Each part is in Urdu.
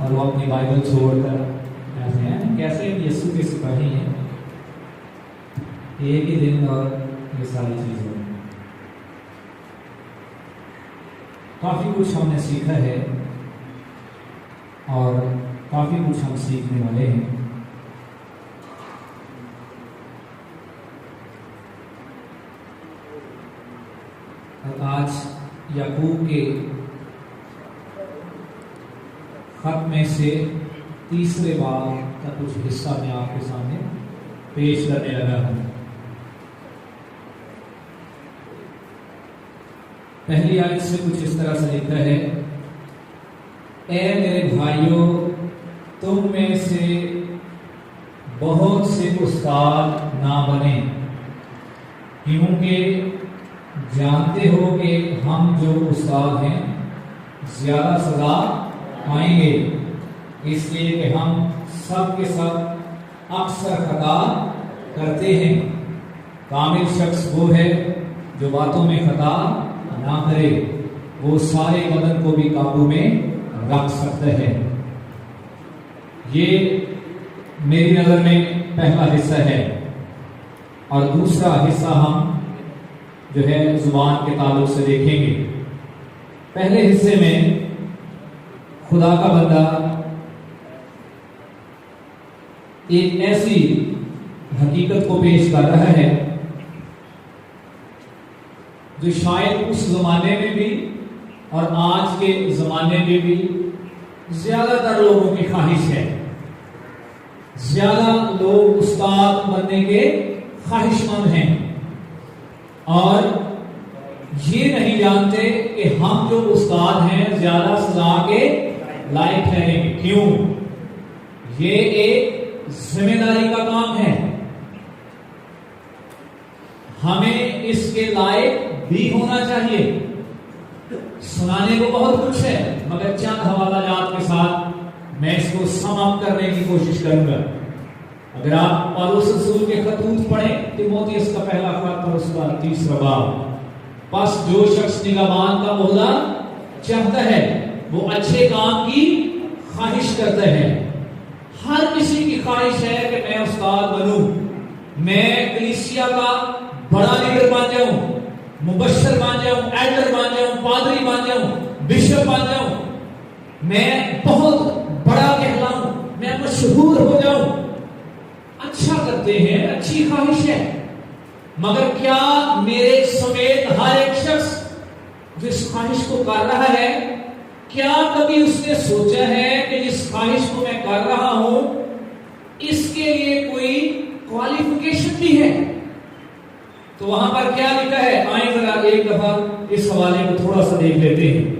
اور وہ اپنی بائبل چھوڑ کر ایسے ہیں کیسے یسوع کے سپاہی ہیں، ایک ہی دن اور یہ ساری چیزیں۔ کافی کچھ ہم نے سیکھا ہے اور کافی کچھ ہم سیکھنے والے ہیں۔ اور آج یعقوب کے خط میں سے تیسرے باب کا کچھ حصہ میں آپ کے سامنے پیش کرنے لگا ہوں۔ پہلی آیت سے کچھ اس طرح سے لکھا ہے، اے میرے بھائیوں، تم میں سے بہت سے استاد نہ بنیں، کیونکہ جانتے ہو کہ ہم جو استاد ہیں زیادہ سزا پائیں گے، اس لیے کہ ہم سب کے سب اکثر خطا کرتے ہیں۔ کامل شخص وہ ہے جو باتوں میں خطا نہ کرے، وہ سارے بدن کو بھی قابو میں رکھ سکتا ہے۔ یہ میری نظر میں پہلا حصہ ہے، اور دوسرا حصہ ہم جو ہے زبان کے تعلق سے دیکھیں گے۔ پہلے حصے میں خدا کا بندہ ایک ایسی حقیقت کو پیش کر رہا ہے جو شاید اس زمانے میں بھی اور آج کے زمانے میں بھی زیادہ تر لوگوں کی خواہش ہے۔ زیادہ لوگ استاد بننے کے خواہش مند ہیں اور یہ نہیں جانتے کہ ہم جو استاد ہیں زیادہ سزا کے لائق ٹھہریں گے۔ کیوں؟ یہ ایک ذمہ داری کا کام ہے، ہمیں اس کے لائق بھی ہونا چاہیے۔ سنانے کو بہت کچھ ہے، مگر چند حوالہ جات کے ساتھ میں اس کو سم اپ کرنے کی کوشش کروں گا۔ اگر آپ پالوس رسول کے خطوط پڑھیں، تیموتھیوس کا پہلا خط اور اس کا تیسرا باب، پس جو شخص نگہبان کا عہدہ چاہتا ہے وہ اچھے کام کی خواہش کرتا ہے۔ ہر کسی کی خواہش ہے کہ میں استاد بنوں، میں کلیسیا کا بڑا لیڈر بن جاؤں، مبشر بن جاؤں، ایلڈر بن جاؤں، پادری بن جاؤں، بشپ بن جاؤں، میں بہت بڑا کہلاؤں، میں مشہور ہو جاؤں۔ اچھا کرتے ہیں، اچھی خواہش ہے، مگر کیا میرے سمیت ہر ایک شخص جو اس خواہش کو کر رہا ہے، کیا کبھی اس نے سوچا ہے کہ جس خواہش کو میں کر رہا ہوں اس کے لیے کوئی کوالیفیکیشن بھی ہے؟ تو وہاں پر کیا لکھا ہے؟ آئیں ذرا ایک دفعہ اس حوالے کو تھوڑا سا دیکھ لیتے ہیں۔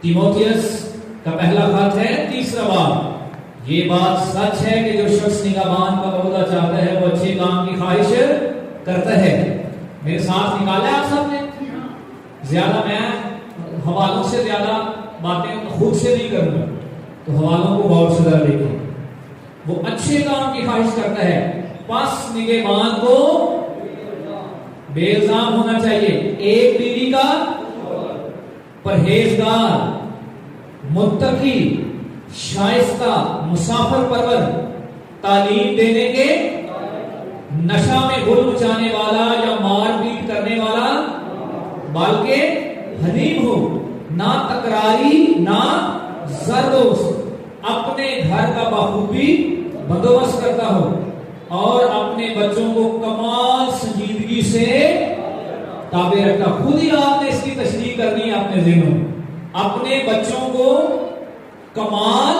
تیموتھیوس کا پہلا خط ہے، تیسرا باب، یہ بات سچ ہے کہ جو شخص نگہبان کا عہدہ چاہتا ہے وہ اچھے کام کی خواہش کرتا ہے۔ میرے ساتھ نکالا ہے آپ سب نے؟ زیادہ میں حوالوں سے زیادہ باتیں خود سے نہیں کروں گا، تو حوالوں کو غور سے ذرا دیکھیں۔ وہ اچھے کام کی خواہش کرتا ہے، پس نگہبان کو بے الزام ہونا چاہیے، ایک بیوی کا پرہیزگار، متقی، شائستہ، مسافر پرور، تعلیم دینے کے، نشہ میں گل مچانے والا یا مار پیٹ کرنے والا، بلکہ حلیم ہو، نہ تکراری، نہ زردوز، اپنے گھر کا بخوبی بندوبست کرتا ہو اور اپنے بچوں کو کمال سنجیدگی سے تابع رکھتا۔ خود ہی آپ نے اس کی تشریح کرنی ہے اپنے ذہنوں، اپنے بچوں کو کمال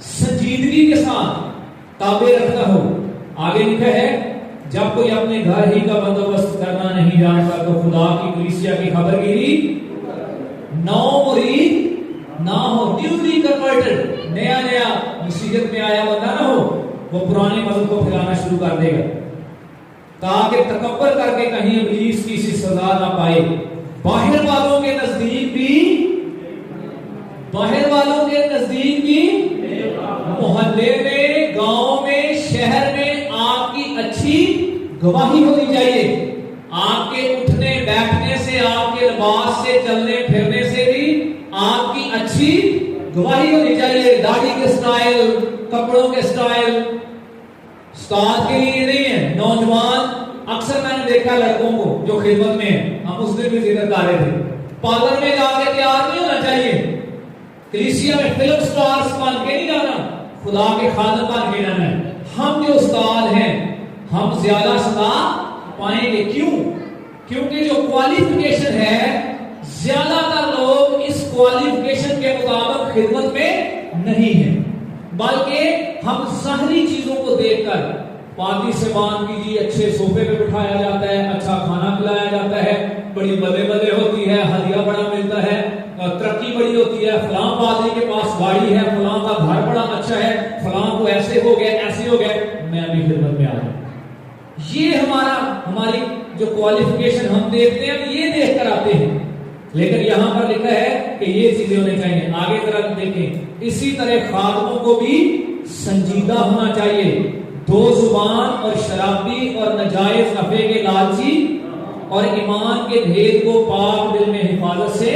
سنجیدگی کے ساتھ تابع رکھتا ہو۔ آگے لکھا ہے، جب کوئی اپنے گھر ہی کا بندوبست کرنا نہیں جانتا تو خدا کی کلیسیا کی خبر گیری نو مرید نہ ہو، نیولی کنورٹڈ، نیا مسیحیت میں آیا بندہ نہ ہو، وہ پرانے مذہب کو پھیلانا شروع کر دے گا تاکہ تکبر کر کے کہیں ابلیس کی سی سزا نہ پائے۔ باہر والوں کے نزدیک بھی محلے میں، گاؤں میں، شہر میں آپ کی اچھی گواہی ہونی چاہیے۔ آپ کے اٹھنے بیٹھنے سے، آپ کے لباس سے، چلنے پھرنے سے بھی آپ کی اچھی گواہی ہونی چاہیے، داڑھی کے سٹائل، کپڑوں کے سٹائل استاد کے لیے نہیں ہے۔ نوجوان اکثر میں نے دیکھا لڑکوں کو جو خدمت میں ہیں، ہم اس دن بھی ذکر کر رہے تھے، پارلر میں جا کے تیار نہیں ہونا چاہیے، کلیسیا میں فلم سٹارز بن کے نہیں جانا، خدا کے خادم بن کے جانا ہے۔ ہم جو استاد ہیں ہم زیادہ سزا پائیں گے، کیوں؟ کیونکہ جو کوالیفیکیشن ہے زیادہ تر لوگ اس کوالیفیکیشن کے مطابق خدمت میں نہیں ہیں، بلکہ ہم ظاہری چیزوں کو دیکھ کر پارٹی سے باندھ کیجیے، اچھے صوفے پہ بٹھایا جاتا ہے، اچھا کھانا کھلایا جاتا ہے، بڑی بدے ہوتی ہے، ہدیہ بڑا ملتا ہے، ترقی بڑی ہوتی ہے، فلاں پادری کے پاس گاڑی ہے، فلاں کا گھر بڑا اچھا ہے، فلاں کو ایسے ہو گئے ایسے ہو گئے، میں ابھی خدمت میں آ جاؤں۔ یہ ہماری جو کوالیفیکیشن ہم دیکھتے ہیں ہم یہ دیکھ کر آتے ہیں، لیکن یہاں پر لکھا ہے کہ یہ چیزیں ہونی چاہیے۔ آگے طرف دیکھیں، اسی طرح خادموں کو بھی سنجیدہ ہونا چاہیے، دو زبان اور شرابی اور ناجائز نفع کے لالچی اور ایمان کے بھید کو پاک دل میں حفاظت سے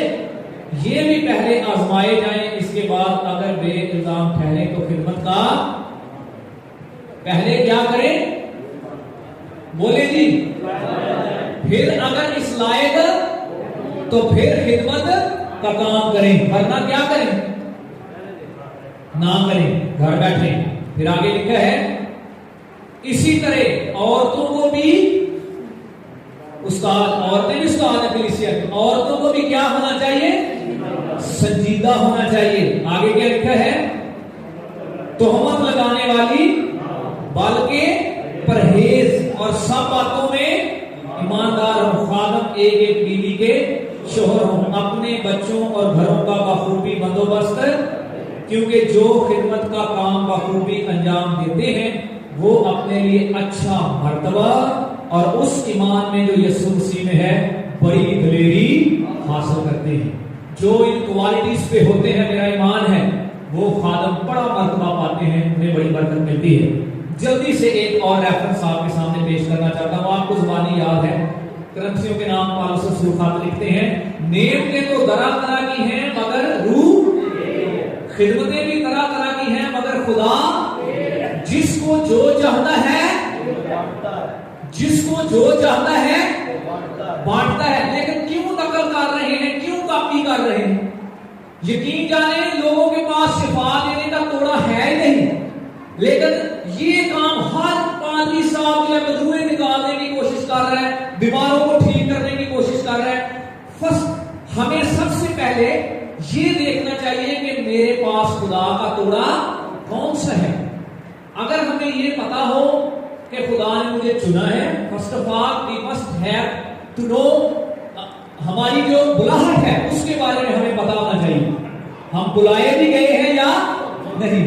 یہ بھی پہلے آزمائے جائیں، اس کے بعد اگر بے الزام ٹھہرے تو خدمت کا پہلے کیا کریں؟ بولے جی، پھر اگر اس لائق تو پھر خدمت کا کام کریں، ورنہ کیا کریں؟ نہ کریں، گھر بیٹھیں۔ پھر آگے لکھا ہے اسی طرح عورتوں کو بھی عورتیں بھی استاد ہیں کلیسیا کی، عورتوں کو بھی کیا ہونا چاہیے؟ سنجیدہ ہونا چاہیے۔ آگے کیا لکھا ہے؟ تہمت لگانے والی بلکہ پرہیز اور سب باتوں میں ایماندار ہوں، خادم ایک ایک بیوی کے شوہر ہوں، اپنے بچوں اور گھروں کا بخوبی بندوبست، کیونکہ جو خدمت کا کام بخوبی انجام دیتے ہیں وہ اپنے لیے اچھا مرتبہ اور اس ایمان میں جو یسوع مسیح میں ہے بڑی دلیری حاصل کرتے ہیں۔ جو ان کوالٹیز پہ ہوتے ہیں، میرا ایمان ہے، وہ خادم بڑا مرتبہ پاتے ہیں، انہیں بڑی برکت ملتی ہے۔ جلدی سے ایک اور ریفرنس آپ کے سامنے پیش کرنا چاہتا ہوں، آپ کو زبانی یاد ہے، کرنتھیوں کے نام پالوس رسول خط لکھتے ہیں، نعمتیں تو طرح طرح کی ہیں مگر روح، خدمتیں بھی طرح طرح کی ہیں مگر خدا جس کو جو چاہتا ہے بانٹتا ہے۔ لیکن کیوں نقل کر رہے ہیں، کیوں کاپی کر رہے ہیں؟ یقین جانیں لوگوں کے پاس شفا دینے کا توڑا ہے ہی نہیں، لیکن یہ کام ہر پادری صاحب جو ہے مجموعے نکالنے کی کوشش کر رہا ہے، بیماروں کو ٹھیک کرنے کی کوشش کر رہا ہے۔ فرسٹ ہمیں سب سے پہلے یہ دیکھنا چاہیے کہ میرے پاس خدا کا توڑا کون سا ہے۔ اگر ہمیں یہ پتا ہو کہ خدا نے مجھے چنا ہے، first of all we must have to know, ہماری جو بلاہٹ ہے اس کے بارے میں ہمیں پتا ہونا چاہیے، ہم بلائے بھی گئے ہیں یا نہیں۔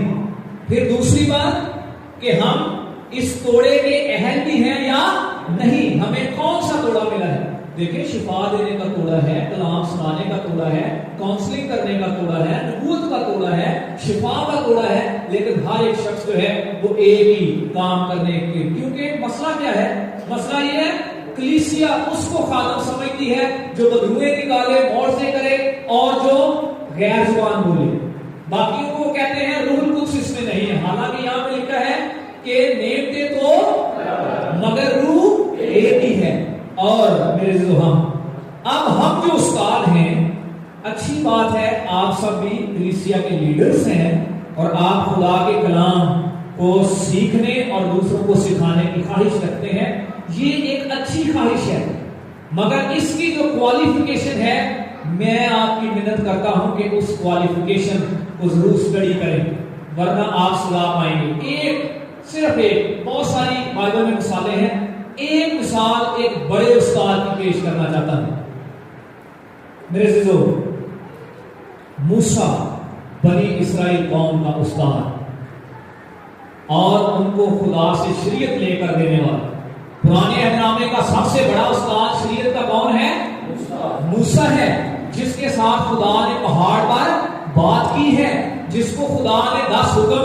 پھر دوسری بات کہ ہم اس توڑے کے اہل بھی ہیں یا نہیں، ہمیں کون سا توڑا ملا ہے۔ دیکھیں، شفا دینے کا توڑا ہے، کلام سنانے کا توڑا ہے، کاؤنسلنگ کرنے کا توڑا ہے، نبوت کا توڑا ہے، شفا کا توڑا ہے، لیکن ہر ایک شخص جو ہے وہ ایک ہی کام کرنے کے، کیونکہ مسئلہ کیا ہے؟ مسئلہ یہ ہے کلیسیا اس کو خادم سمجھتی ہے جو بدروئے نکالے، موعظے کرے اور جو غیر زبان بولے، باقیوں کو کہتے ہیں روح القدس اس میں نہیں ہے۔ حالانکہ یہاں پہ لکھا ہے کہ نعمتیں تو مگر روح ایک ہی ہے۔ اور میرے عزیزو، اب ہم جو استاد ہیں، اچھی بات ہے آپ سب بھی کلیسیا کے لیڈرز ہیں اور آپ خدا کے کلام کو سیکھنے اور دوسروں کو سکھانے کی خواہش رکھتے ہیں، یہ ایک اچھی خواہش ہے، مگر اس کی جو کوالیفیکیشن ہے میں آپ کی منت کرتا ہوں کہ اس کوالیفیکیشن کو ضرور اسٹڈی کریں، ورنہ آپ سزا پائیں گے۔ صرف ایک، بہت ساری بائبل میں مثالیں ہیں، ایک مثال ایک بڑے استاد کی پیش کرنا چاہتا ہوں۔ میرے عزیزو، موسیٰ بنی اسرائیل قوم کا استاد اور ان کو خدا سے شریعت لے کر دینے والا، پرانے عہد نامے کا سب سے بڑا استاد شریعت کا کون ہے؟ موسیٰ ہے، جس کے ساتھ خدا نے پہاڑ پر بات کی ہے، جس کو خدا نے 10 حکم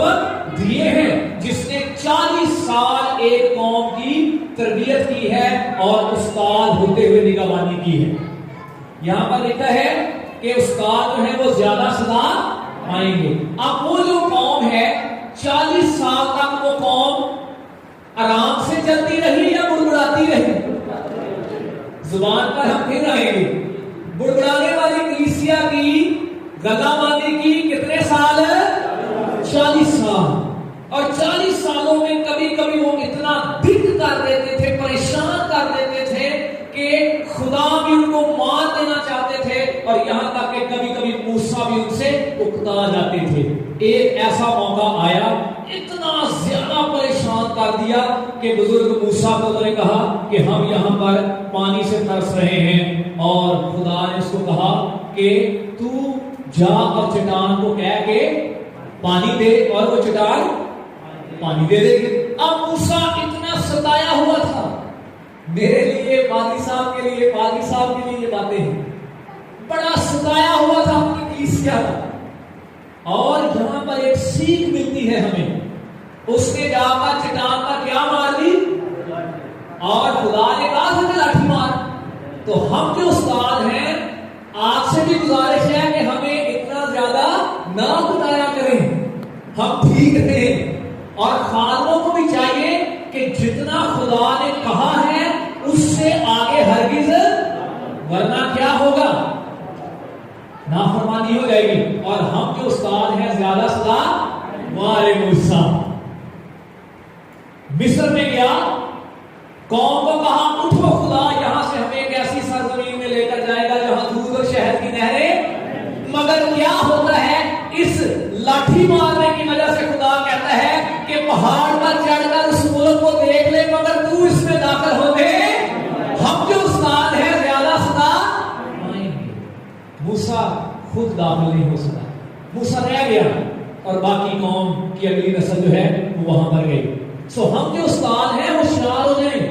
دیے ہیں، جس نے 40 سال ایک قوم کی تربیت کی ہے اور استاد ہوتے ہوئے نگہبانی کی ہے۔ یہاں پر لکھا ہے کہ استاد جو ہے وہ زیادہ سزا آئیں گے. اب وہ جو قوم ہے 40 سال تک وہ قوم آرام سے چلتی رہی یا بڑبڑاتی رہی؟ زبان پر ہم پھر آئیں گے. بڑبڑانے والی کلیسیا کی گلا بازی کی کتنے سال؟ 40 سال. اور 40 سالوں میں کبھی کبھی وہ اتنا دکھ کر دیتے تھے, پریشان کر دیتے تھے کہ خدا بھی ان کو مار دینا چاہتے تھے, اور یہاں تک کہ کبھی کبھی موسیٰ بھی ان سے اکتا جاتے تھے. ایک ایسا موقع آیا, اتنا زیادہ پریشان کر دیا کہ بزرگ موسیٰ کو انہوں نے کہا کہ ہم یہاں پر پانی سے ترس رہے ہیں, اور خدا نے اس کو کہا کہ تو جا اور چٹان کو کہہ کے پانی دے, اور وہ چٹان پانی دے دے گی. اب موسیٰ اتنا ستایا ہوا تھا. میرے لیے پادری صاحب کے لیے یہ باتیں ہیں, بڑا ستایا ہوا تھا اپنی کلیسیا کا. اور یہاں پر ایک سیکھ ملتی ہے ہمیں. اس نے جا کر چٹان کا کیا مار دی, اور خدا نے کہا تھا کہ لاٹھی مار. تو ہم جو استاد ہیں, آپ سے بھی گزارش ہے کہ ہمیں اتنا زیادہ نہ بتایا کریں, ہم ٹھیک رہیں. اور خادموں کو بھی چاہیے کہ جتنا خدا نے کہا ہے اس سے آگے ہرگز, ورنہ کیا ہوگا, نافرمانی ہو جائے گی. اور ہم جو استاد ہیں زیادہ صدا مارے موسیٰ مصر میں گیا, قوم کو کہا اٹھو, خدا یہاں سے ہمیں ایک ایسی سرزمین میں لے کر جائے گا جہاں دودھ اور شہد کی نہریں. مگر کیا ہوتا ہے, اس لاٹھی مارنے کی وجہ سے خدا کہتا ہے کہ پہاڑ پر چڑھ کر اس ملک کو دیکھ لے, مگر تو اس میں داخل ہو گے. ہم جو استاد ہیں زیادہ صدا آئیں گے. موسیٰ خود داخل نہیں ہو سکا, موسیٰ رہ گیا, اور باقی قوم کی اگلی نسل جو ہے وہ وہاں پر گئی. سو ہم جو استاد ہیں ہوشیار ہو جائیں,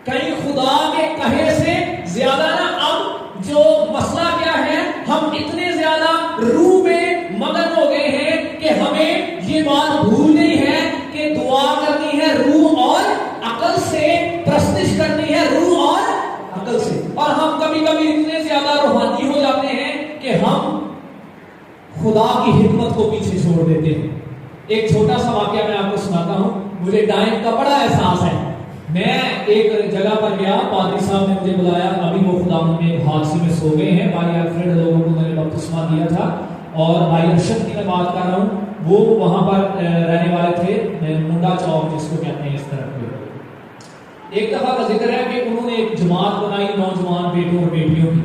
کہیں خدا کے کہے سے زیادہ نہ. اب جو مسئلہ کیا ہے, ہم اتنے زیادہ روح میں مگن ہو گئے ہیں کہ ہمیں یہ بات بھول نہیں ہے کہ دعا کرنی ہے روح اور عقل سے, پرستش کرنی ہے روح اور عقل سے. اور ہم کبھی کبھی اتنے زیادہ روحانی ہو جاتے ہیں کہ ہم خدا کی حکمت کو پیچھے چھوڑ دیتے ہیں. ایک چھوٹا سا واقعہ میں آپ کو سناتا ہوں. مجھے ٹائم کا بڑا احساس ہے. میں ایک جگہ پر گیا, پادری صاحب نے مجھے بلایا, ابھی وہ خدا میں ایک حادثے میں سو گئے ہیں. بھائی الفریڈ لوگوں کو میں نے بپتسمہ دیا تھا, اور بھائی ارشد کی میں بات کر رہا ہوں, وہ وہاں پر رہنے والے تھے, منڈا چوک جس کو کہتے ہیں اس طرف پہ. ایک دفعہ کا ذکر ہے کہ انہوں نے ایک جماعت بنائی نوجوان بیٹوں اور بیٹیوں کی.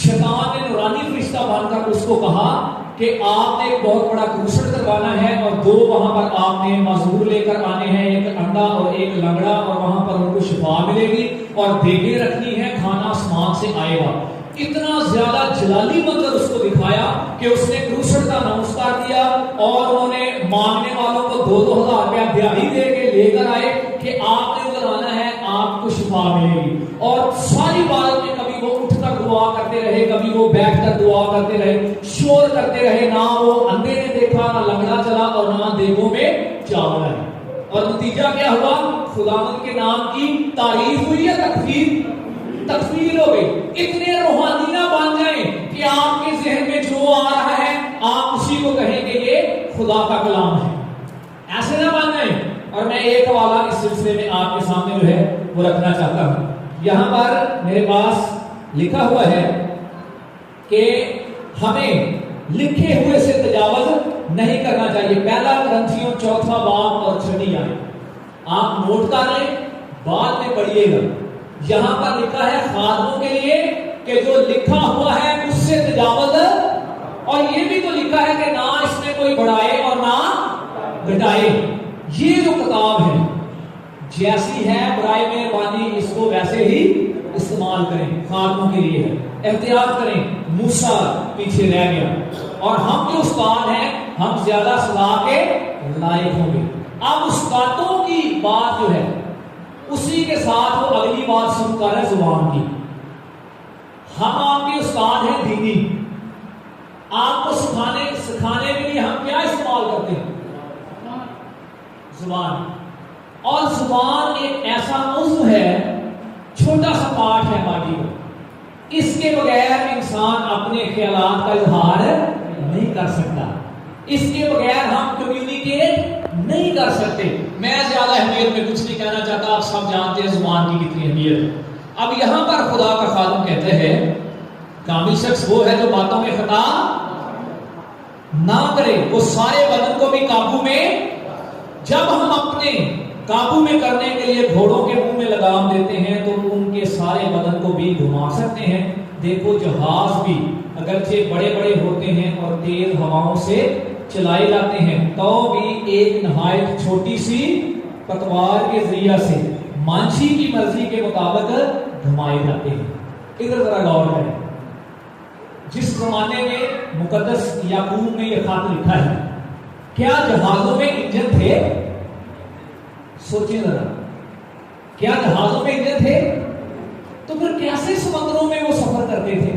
شیطان نے نورانی فرشتہ بن کر اس کو کہا کہ آپ نے ایک بہت بڑا کروسڈ کروانا ہے, اور 2 وہاں پر آپ نے معذور لے کر آنے ہیں, ایک انڈا اور ایک لنگڑا, اور وہاں پر ان کو شفا ملے گی, اور دیگیں رکھنی ہے, کھانا آسمان سے آئے گا. اتنا زیادہ جلالی منظر اس کو دکھایا کہ اس نے کروسڈ کا اناؤنس کر دیا, اور انہوں نے مانگنے والوں کو 2-2 ہزار روپیہ دیہی دے کے لے کر آئے کہ آپ نے ادھر آنا ہے, آپ کو شفا ملے گی. اور ساری بات میں کبھی وہ اٹھ کر دعا کرتے رہے, کبھی وہ بیٹھ کر دعا کرتے رہے, شور کرتے رہے. نہ وہ اندھے نے دیکھا, نہ لنگڑا چلا, اور نہ دیگوں میں چاول ہے. اور نتیجہ کیا ہوا, خداوند کے نام کی تعریف ہوئی یا تکفیر ہو گئی. اتنے روحانی نہ بن جائیں کہ آپ کے ذہن میں جو آ رہا ہے آپ اسی کو کہیں کہ یہ خدا کا کلام ہے. ایسے نہ بن جائیں. اور میں ایک حوالہ اس سلسلے میں آپ کے سامنے جو ہے وہ رکھنا چاہتا ہوں. یہاں پر میرے پاس لکھا ہوا ہے کہ ہمیں لکھے ہوئے سے تجاوز نہیں کرنا چاہیے. 1 کرنتھیوں 4 باب اور 6 آیت آپ نوٹ کر لیں, بعد میں پڑھیے گا. یہاں پر لکھا ہے خادموں کے لیے کہ جو لکھا ہوا ہے اس سے تجاوز, اور یہ بھی تو لکھا ہے کہ نہ اس میں کوئی بڑھائے اور نہ گھٹائے. یہ جو کتاب ہے جیسی ہے برائے مہربانی اس کو ویسے ہی استعمال کریں. خادموں کے لیے ہے, احتیاط کریں. موسیٰ پیچھے رہ گیا, اور ہم جو استاد ہیں ہم زیادہ صلاح کے لائق ہوں گے. اب استادوں کی بات جو ہے اسی کے ساتھ وہ اگلی بات شروع کر رہے زبان کی. ہم آپ کے استاد ہیں دینی, آپ کو سکھانے کے لیے ہم کیا استعمال کرتے ہیں, زبان. اور زبان ایک ایسا عضو ہے, چھوٹا سا پارٹ ہے باڈی کا, اس کے بغیر انسان اپنے خیالات کا اظہار نہیں کر سکتا. اس کے بغیر ہم کمیونیکیٹ نہیں کر سکتے. میں زیادہ اہمیت میں کچھ نہیں کہنا چاہتا, آپ سب جانتے ہیں زبان کی کتنی اہمیت ہے. اب یہاں پر خدا کا خادم کہتے ہیں کامل شخص وہ ہے جو باتوں میں خطا نہ کرے, وہ سارے بدن کو بھی قابو میں. جب ہم اپنے قابو میں کرنے کے لیے گھوڑوں کے منہ میں لگام دیتے ہیں تو ان کے سارے بدن کو بھی گھما سکتے ہیں. دیکھو جہاز بھی اگرچہ بڑے بڑے ہوتے ہیں اور تیز ہواؤں سے چلائے جاتے ہیں تو بھی ایک نہایت چھوٹی سی پتوار کے ذریعہ سے مانچھی کی مرضی کے مطابق گھمائے جاتے ہیں. ادھر ذرا غور کریں, جس زمانے میں مقدس یعقوب نے یہ خط لکھا ہے, کیا جہازوں میں انجن تھے؟ سوچیں ذرا, کیا جہازوں میں انجن تھے؟ تو پھر کیسے سمندروں میں وہ سفر کرتے تھے؟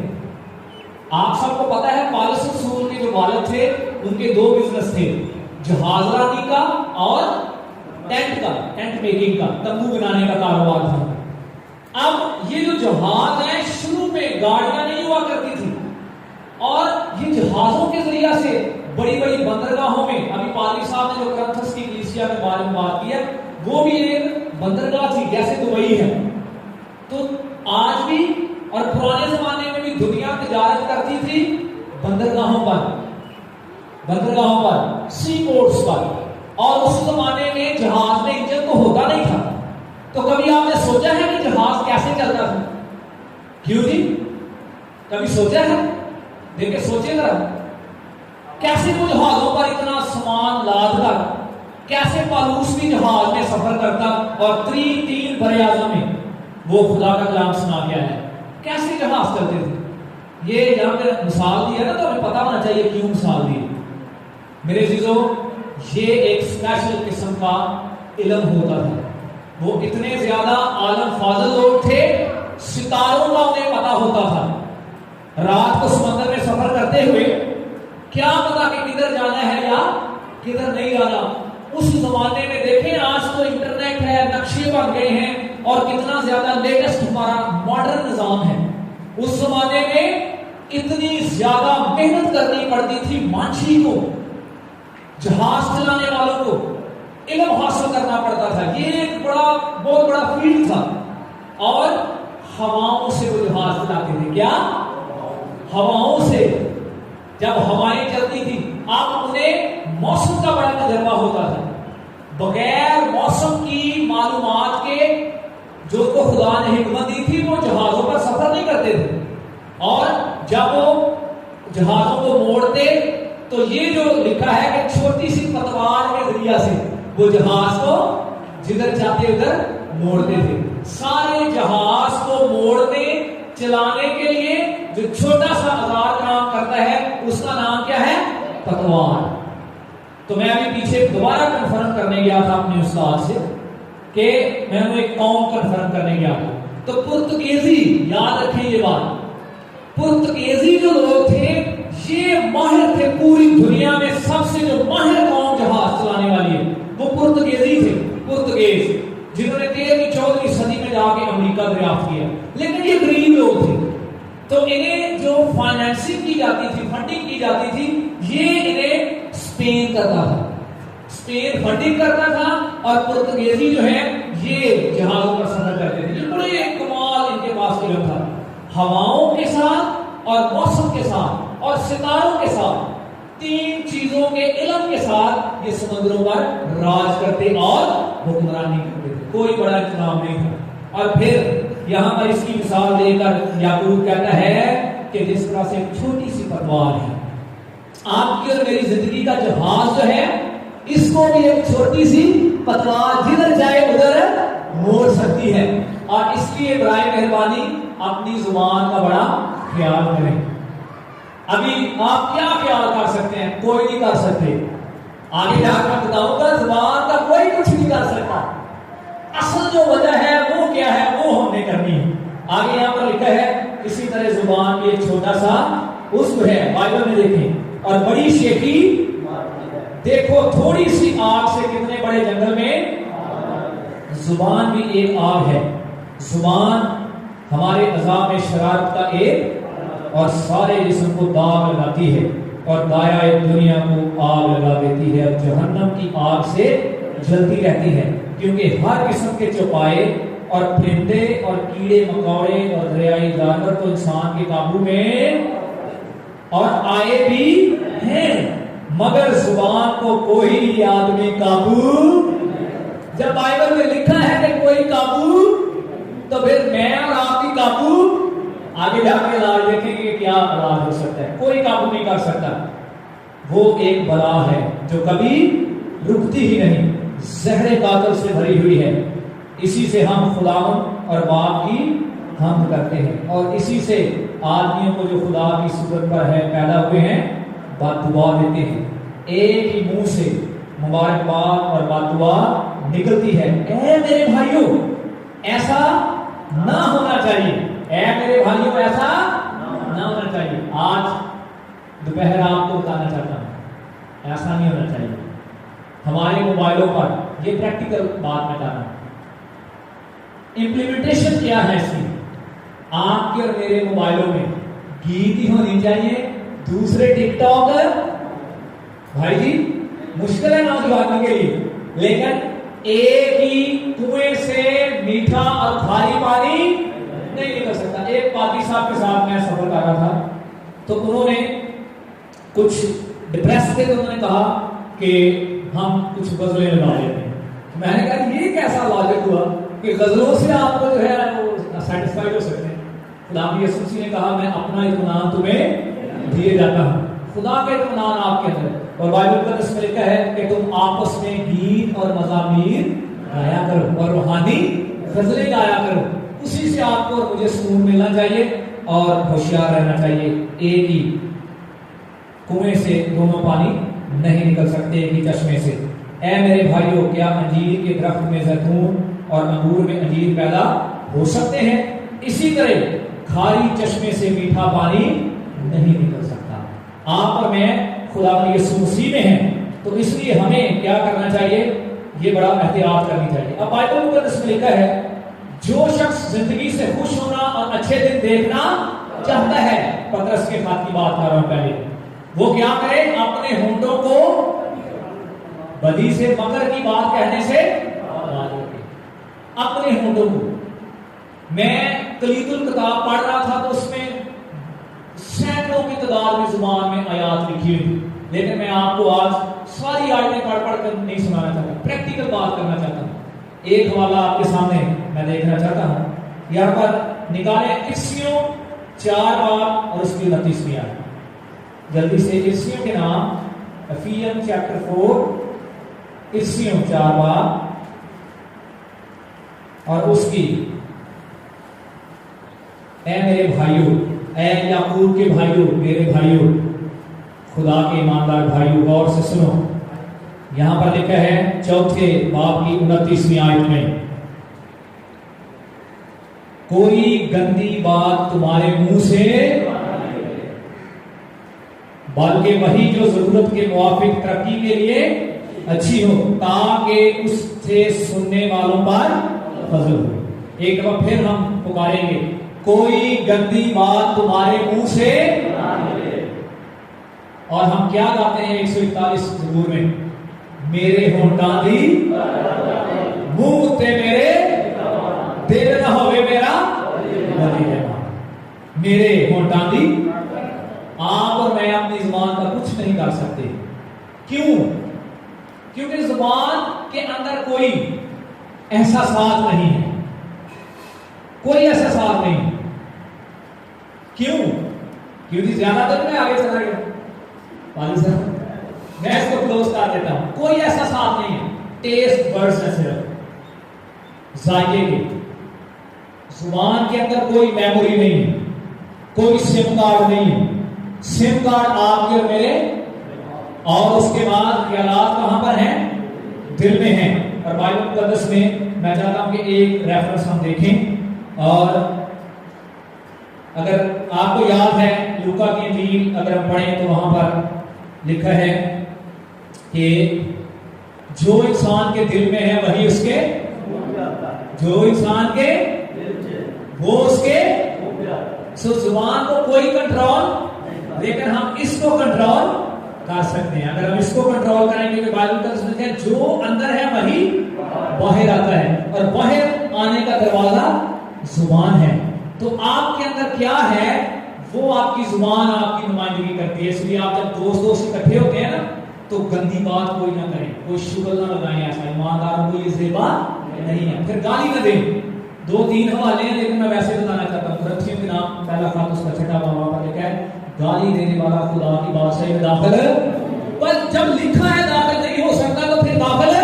آپ سب کو پتا ہے پالس رسول کے جو والد تھے ان کے 2 بزنس تھے, جہاز رانی کا اور ٹینٹ میکنگ کا, تمبو بنانے کا کاروبار تھا. اب یہ جو جہاز ہیں شروع میں گاڑیاں نہیں ہوا کرتی تھی اور یہ جہازوں کے ذریعہ سے بڑی بڑی بندرگاہوں میں, ابھی پادری صاحب نے جو کرنتھس کی کلیسیا کے بارے میں بات کی ہے وہ بھی ایک بندرگاہ تھی جیسے دبئی ہے. تو آج بھی اور پرانے زمانے میں بھی دنیا تجارت کرتی تھی بندرگاہوں پر, سی پورٹس پر. اور اس زمانے میں جہاز میں انجن تو ہوتا نہیں تھا, تو کبھی آپ نے سوچا ہے کہ جہاز کیسے چلتا تھا؟ کیوں جی, کبھی سوچا ہے؟ دیکھیں سوچے ذرا, کیسے وہ جہازوں پر اتنا سامان لاد کر, کیسے پالوس بھی جہاز میں سفر کرتا اور 3 بر اعظم میں وہ خدا کا کلام سنا کے آیا, کیسے جہاز چلتے تھے. یہ جہاں پہ مثال دی ہے نا تو ہمیں پتا ہونا چاہیے کیوں مثال دی. میرے عزیزوں, یہ ایک اسپیشل قسم کا علم ہوتا تھا. وہ اتنے زیادہ عالم فاضل لوگ تھے, ستاروں کا انہیں پتا ہوتا تھا. رات کو سمندر میں سفر کرتے ہوئے کیا پتا کہ کدھر جانا ہے یا کدھر نہیں جانا. اس زمانے میں دیکھیں, آج تو انٹرنیٹ ہے, نقشے بن گئے ہیں اور کتنا زیادہ لیٹسٹ ہمارا ماڈرن نظام ہے. اس زمانے میں اتنی زیادہ محنت کرنی پڑتی تھی مانچھی کو, جہاز چلانے والوں کو علم حاصل کرنا پڑتا تھا. یہ ایک بہت بڑا فیلڈ تھا. اور ہواؤں سے وہ جہاز چلاتے تھے. کیا ہواؤں سے؟ جب ہوائیں چلتی تھی, اب انہیں موسم کا بڑا تجربہ ہوتا تھا. بغیر موسم کی معلومات کے جو کو خدا نے حکمت دی تھی وہ جہازوں پر سفر نہیں کرتے تھے. اور جب وہ جہازوں کو موڑتے تو یہ جو لکھا ہے کہ چھوٹی سی پتوار کے ذریعہ سے وہ جہاز کو جدھر چاہتے ادھر موڑتے تھے. سارے جہاز کو موڑنے چلانے کے لیے جو چھوٹا سا اوزار کام کرتا ہے اس کا نام کیا ہے؟ پتوار. تو میں ابھی پیچھے دوبارہ کنفرم کرنے گیا تھا اپنے استاد سے کہ میں نے ایک قوم کنفرم کرنے گیا تھا. تو پرتگیزی, یاد رکھیں یہ بات, پرتگیزی جو لوگ تھے یہ ماہر تھے. پوری دنیا میں سب سے جو ماہر قوم جہاز چلانے والی ہے وہ پرتگیزی تھے. پرتگیز جنہوں نے 13ویں-14ویں صدی میں جا کے امریکہ دریافت کیا. لیکن یہ غریب لوگ تھے تو انہیں جو فائنینسنگ کی جاتی تھی, فنڈنگ کی جاتی تھی, یہ انہیں اسپین کرتا تھا. اسپین فنڈنگ کرتا تھا اور پرتگیزی جو ہے یہ جہازوں پر سفر کرتے تھے. یہ بڑے کمال ان کے پاس علم تھا. ہواؤں کے ساتھ اور موسم کے ساتھ اور ستاروں کے ساتھ, 3 چیزوں کے علم کے ساتھ یہ سمندروں پر راج کرتے اور حکمرانی کرتے تھے. کوئی بڑا انتظام نہیں تھا. اور پھر یہاں پر اس کی مثال دے کر یعقوب کہتا ہے کہ جس طرح سے ایک چھوٹی سی پتوار ہے, آپ کی اور میری زندگی کا جہاز جو ہے اس کو بھی ایک چھوٹی سی پتوار جدھر جائے ادھر موڑ سکتی ہے. اور اس لیے برائے مہربانی اپنی زبان کا بڑا خیال کریں. ابھی آپ کیا خیال کر سکتے ہیں؟ کوئی نہیں کر سکتے. آگے جا کر بتاؤں گا زبان کا کوئی کچھ نہیں کر سکتا. اصل جو وجہ ہے وہ کیا ہے, وہ ہم نے کرنی ہے. آگے یہاں پر لکھا ہے اسی طرح زبان کی ایک چھوٹا سا عضو ہے, بائبل میں دیکھیں, اور بڑی شیخی. دیکھو تھوڑی سی آگ سے کتنے بڑے جنگل میں زبان بھی ایک آگ ہے. زبان ہمارے اعضاء میں شرارت کا ایک اور سارے جسم کو داغ لگاتی ہے. اور دایا دنیا کو آگ لگا دیتی ہے اور جہنم کی آگ سے جلتی رہتی ہے، کیونکہ ہر قسم کے چوپائے اور پرندے اور کیڑے مکوڑے اور دریائی جانور تو انسان کے قابو میں اور آئے بھی ہیں، مگر زبان کو کوئی آدمی قابو۔ جب بائبل میں لکھا ہے کہ کوئی قابو، تو پھر میں اور آپ کی قابو آگے جا کے علاج دیکھیں گے کیا علاج ہو سکتا ہے۔ کوئی قابو نہیں کر سکتا، وہ ایک بلا ہے جو کبھی رکتی ہی نہیں، زہر قاتل سے بھری ہوئی ہے۔ اسی سے ہم خداوند اور باپ کی حمد کرتے ہیں، اور اسی سے آدمیوں کو جو خدا کی صورت پر ہے پیدا ہوئے ہیں بد دعا دیتے ہیں۔ ایک ہی منہ سے مبارکباد اور بد دعا نکلتی ہے۔ اے میرے بھائیوں، ایسا نہ ہونا چاہیے، اے میرے بھائیوں ایسا نہ ہونا چاہیے۔ آج دوپہر آپ کو بتانا چاہتا ہوں ایسا نہیں ہونا چاہیے۔ ہمارے موبائلوں پر یہ پریکٹیکل بات میں کر رہا ہوں، امپلیمنٹیشن کیا ہے اس کی؟ آپ کے اور میرے موبائلوں میں گیت ہی ہونی چاہیے، دوسرے ٹک ٹاک بھائی جی مشکل ہے نوجوانوں کے لیے، لیکن ایک ہی کنویں سے میٹھا اور کھاری پانی نہیں نکل سکتا۔ ایک پادری صاحب کے ساتھ میں سفر کر رہا تھا، تو انہوں نے کچھ ڈپریس تھے، تو انہوں نے کہا کہ ہم کچھ غزلیں لگا لیتے ہیں۔ میں نے کہا یہ کیسا لاجک ہوا کہ غزلوں سے آپ کو جو ہے وہ سیٹسفائی ہو سکتے ہیں۔ خدا کی یسوع مسیح نے کہا میں اپنا اطمینان تمہیں دیے جاتا ہوں، خدا کا اطمینان آپ کے اندر۔ اور بائبل مقدس میں لکھا ہے کہ تم آپس میں گیت اور مزامیر گایا کرو اور روحانی غزلیں گایا کرو، اسی سے آپ کو اور مجھے سکون ملنا چاہیے اور ہوشیار رہنا چاہیے۔ ایک ہی کنویں سے دونوں پانی نہیں نکل سکتے، ایک ہی چشمے سے۔ اے میرے بھائیوں، کیا انجیر کے درخت میں زیتون اور انگور میں انجیر پیدا ہو سکتے ہیں؟ اسی طرح کھاری چشمے سے میٹھا پانی نہیں نکل سکتا۔ آپ اور میں خدا یسوع مسیح میں ہیں، تو اس لیے ہمیں کیا کرنا چاہیے؟ یہ بڑا احتیاط کرنی چاہیے۔ اب بائبل مقدس میں لکھا ہے جو شخص زندگی سے خوش ہونا اور اچھے دن دیکھنا چاہتا ہے، پترس کے خط کی بات کر رہا ہوں پہلے، وہ کیا کرے؟ اپنے ہونٹوں کو بدی سے مکر کی بات کہنے سے اپنے ہونٹوں کو۔ میں کلید الکتاب پڑھ رہا تھا تو اس میں سینکڑوں کی تعداد میں زبان میں آیات لکھی ہوئی، لیکن میں آپ کو آج ساری آیتیں پڑھ کر نہیں سنانا چاہتا، پریکٹیکل بات کرنا چاہتا ہوں۔ ایک حوالہ آپ کے سامنے میں دیکھنا چاہتا ہوں، یہاں پر نکالے افسیوں 4 باب اور اس کی 29ویں آیت۔ جلدی سے افسیوں کے نام، افیسین چیپٹر 4، افسیوں 4 باب اور اس کی، اے میرے بھائیوں، اے یعقوب کے بھائیوں، میرے بھائیوں، خدا کے ایماندار بھائیوں، غور سے سنو۔ یہاں پر لکھا ہے 4 باب کی 29ویں آیت میں، کوئی گندی بات تمہارے منہ سے، بلکہ وہی جو ضرورت کے موافق ترقی کے لیے اچھی ہو، تاکہ اس سے سننے والوں پر فضل ہو۔ ایک دفعہ پھر ہم پکاریں گے، کوئی گندی بات تمہارے منہ سے، اور ہم کیا گاتے ہیں 141 زبور میں؟ میرے ہونٹاں دی منہ تے میرے دل نہ ہوئے میرا ولی رحمان۔ میرے ہونٹاں دی، آپ اور میں اپنی زبان کا کچھ نہیں کر سکتے۔ کیوں؟ کیونکہ زبان کے اندر کوئی احساسات نہیں ہے، کوئی احساسات نہیں۔ کیوں؟ کیونکہ زیادہ تر میں آگے چلا گیا والد صاحب، میں اس کو کلوز کر دیتا ہوں۔ کوئی احساسات نہیں ہے، ٹیسٹ برڈز ہے، صرف ذائقے کے۔ زبان کے اندر کوئی میموری نہیں ہے، کوئی سم کارڈ نہیں ہے۔ سم کارڈ آپ کے اور میرے، اور اس کے بعد خیالات کہاں پر ہیں؟ دل میں ہیں۔ اور بائبل مقدس میں میں چاہتا ہوں کہ ایک ریفرنس ہم دیکھیں، اور اگر آپ کو یاد ہے لوکا کی انجیل اگر ہم پڑھیں تو وہاں پر لکھا ہے کہ جو انسان کے دل میں ہے وہی اس کے، جو انسان کے وہ اس کے، سو زبان کو کوئی کنٹرول لیکن ہم اس کو کنٹرول کر سکتے ہیں. اگر ہم اس کو کنٹرول کریں گے کہ بائبل کا سمجھتے ہیں جو اندر ہے وہی باہر آتا ہے, اور باہر آنے کا دروازہ زبان ہے. تو آپ کے اندر کیا ہے وہ آپ کی زبان آپ کی نمائندگی کرتی ہے. اس لیے آپ جب دوست اکٹھے ہوتے ہیں نا تو گندی بات کوئی نہ کریں, کوئی شغل نہ لگائیں. ایسا ایمانداروں کو یہ زیبا نہیں ہے. پھر گالی نہ دیں. 2-3 حوالے ہیں لیکن میں ویسے بتانا چاہتا ہوں. کرنتھیوں کے نام پہلا خط اس کا 6واں باب کا لکھا ہے گالی دینے والا خدا کی بادشاہی میں داخل ہے. پر جب لکھا ہے داخل نہیں ہو سکتا تو پھر داخل ہے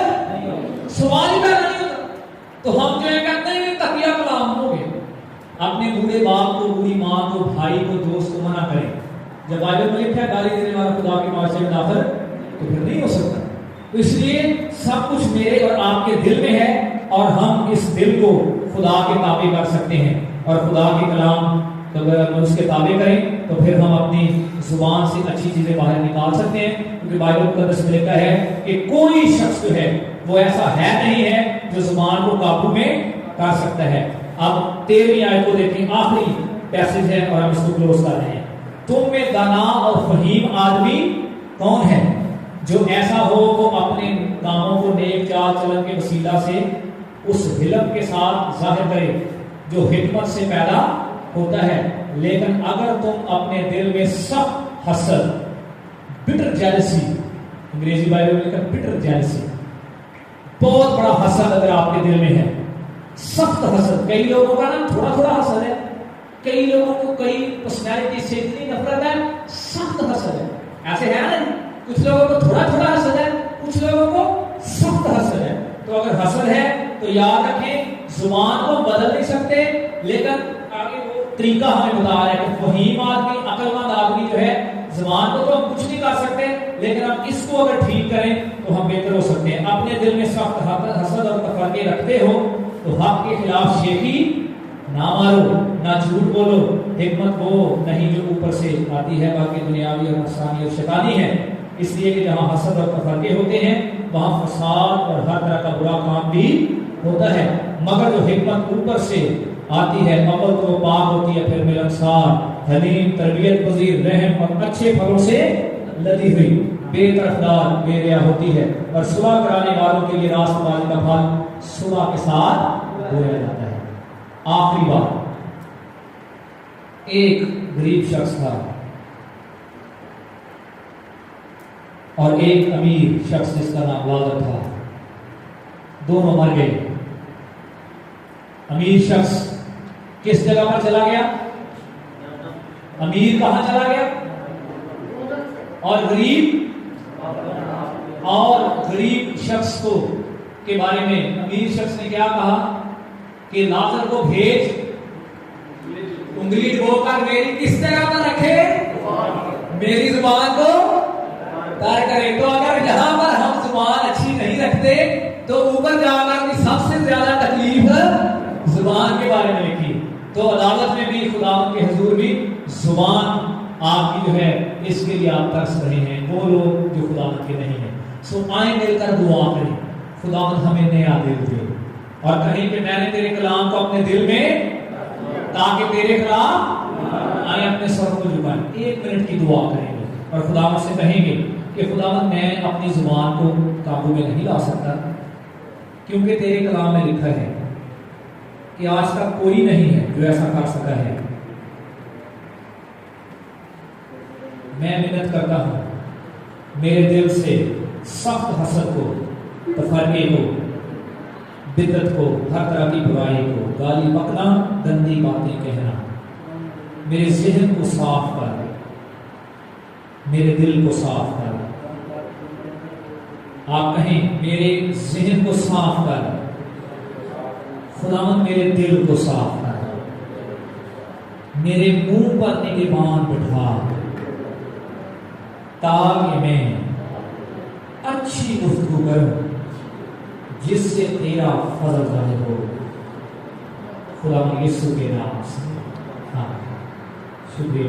سوال ہی پیدا نہیں ہوتا. تو ہم جو ہے کہتے ہیں تقیہ کلام ہو گئے. اپنے بوڑھے باپ کو, بوڑھی ماں کو, بھائی کو, دوست کو منع کریں. جب بائبل میں لکھا ہے گالی دینے والا خدا کی بادشاہی میں داخل تو پھر نہیں ہو سکتا. تو اس لیے سب کچھ میرے اور آپ کے دل میں ہے, اور ہم اس دل کو خدا کے تابع کر سکتے ہیں. اور خدا کے کلام اگر ہم اس کے تابع کریں تو پھر ہم اپنی زبان سے اچھی چیزیں باہر نکال سکتے ہیں. کیونکہ بائبل مقدس میں لکھا ہے کہ کوئی شخص جو ہے وہ ایسا ہے نہیں ہے جو زبان کو قابو میں کر سکتا ہے. اب 13ویں آیت کو دیکھیں, آخری پیسج ہے اور ہم اس کو کلوز کر رہے ہیں. تم میں دانا اور فہیم آدمی کون ہے جو ایسا ہو وہ اپنے کاموں کو نیک چال چلن کے وسیلہ سے اس علم کے ساتھ ظاہر کرے جو حکمت سے پیدا ہوتا ہے. لیکن اگر تم اپنے دل میں سخت حسد, بٹر جیلسی, انگریزی بائبل میں لکھا بٹر جیلسی, بہت بڑا حسد اگر آپ کے دل میں ہے, سخت حسد. کئی لوگوں کا نا تھوڑا تھوڑا حسد ہے, کئی لوگوں کو کئی پرسنالٹی سے اتنی نفرت ہے, سخت حسد ہے. ایسے ہے نا, کچھ لوگوں کو تھوڑا تھوڑا حسد ہے, کچھ لوگوں کو سخت حسد ہے. تو اگر حسد ہے تو یاد رکھیں زبان کو بدل نہیں سکتے, لیکن آگے وہ طریقہ ہمیں بتا رہا ہے کہ فہیم آدمی, عقل مند آدمی جو ہے زبان کو تو ہم کچھ نہیں کر سکتے, لیکن ہم اس کو اگر ٹھیک کریں تو ہم بہتر ہو سکتے ہیں. اپنے دل میں سخت حسد اور تفرقے رکھتے ہو تو حق کے خلاف شیخی نہ مارو, نہ جھوٹ بولو. حکمت وہ نہیں جو اوپر سے آتی ہے بلکہ دنیاوی اور نفسانی اور شیطانی ہے. اس لیے کہ جہاں حسد اور تفرقے ہوتے ہیں وہاں فساد اور ہر طرح کا برا کام بھی ہوتا ہے. مگر جو حکمت اوپر سے آتی ہے اول تو وہ پاک ہوتی ہے, پھر ملنسار, حلیم, تربیت پذیر, رحم اور اچھے پھلوں سے لدی ہوئی, بے طرفدار, بے ریا ہوتی ہے, اور صلح کرانے والوں کے لیے راست بازی کا پھل صلح کے ساتھ بویا جاتا ہے. آخری بات, ایک غریب شخص تھا اور ایک امیر شخص جس کا نام لازر تھا. دونوں مر گئے. امیر شخص کس جگہ پر چلا گیا؟ امیر کہاں چلا گیا؟ اور غریب شخص کو کے بارے میں امیر شخص نے کیا کہا کہ لازر کو بھیج, انگلی ڈبو کر میری کس جگہ پر رکھے, میری زبان کو تر کرے. تو اگر یہاں پر ہم زبان اچھی نہیں رکھتے تو اوپر جا کر بھی سب سے زیادہ تکلیف زبان کے بارے میں لکھی. تو عدالت میں بھی خدا کے حضور بھی زبان آپ کی جو ہے اس کے لیے آپ ترس رہے ہیں, وہ لوگ جو خدا کے نہیں ہیں. سو آئیں مل کر دعا کریں, خدا ہمیں نیا دل دے, اور کہیں کہ میں نے تیرے کلام کو اپنے دل میں تاکہ تیرے خلاف آئیں, اپنے سر کو جھکائیں. 1 منٹ کی دعا کریں گے اور خدا سے کہیں گے کہ خدا میں اپنی زبان کو قابو میں نہیں لا سکتا, کیونکہ تیرے کلام میں لکھا ہے کہ آج تک کوئی نہیں ہے جو ایسا کر سکا ہے. میں محنت کرتا ہوں میرے دل سے سخت حسد کو, تفرقے کو, بدعت کو, ہر طرح کی برائی کو, گالی بکنا, گندی باتیں کہنا, میرے ذہن کو صاف کر, میرے دل کو صاف کر. آپ کہیں میرے ذہن کو صاف کر, خداوند میرے دل کو صاف کر, میرے منہ پر نگہبان بٹھا تاکہ میں اچھی گفتگو کروں جس سے تیرا فضل ظاہر ہو. خدا یسوع کے نام سے. ہاں, شکریہ.